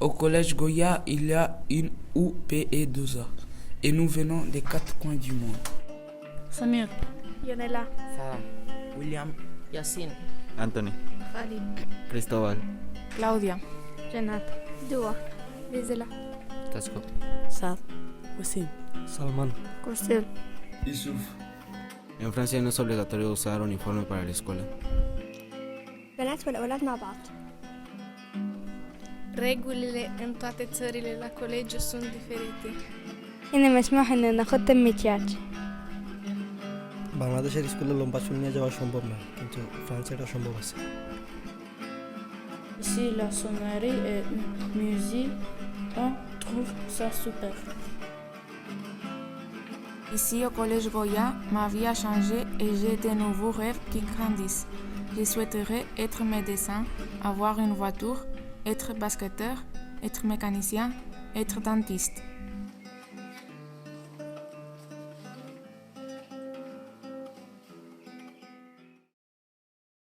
Au collège Goya, il y a une UPE2A. Et nous venons des 4 coins du monde. Samir, Yonella, Sarah, William, Yassine, Anthony, Khalid, Cristóbal, Claudia, Jannat, Dua, Rizela, Tasco. Saad, Wassim, Salman. Kursil. Youssouf. En Francia no es obligatorio usar uniforme para la escuela. البنات والأولاد مع بعض. Regulile în toate țările la colegiu sunt diferite. هنا مسموح إن ناخد تميتيات. বাংলাদেশের স্কুলে লম্বা চুল নিয়ে যাওয়া সম্ভব না, কিন্তু ফ্রান্সে এটা সম্ভব আছে। Ici, la sonnerie et musique, on trouve ça super. Ici au collège Goya, ma vie a changé et j'ai de nouveaux rêves qui grandissent. Je souhaiterais être médecin, avoir une voiture, être basketteur, être mécanicien, être dentiste.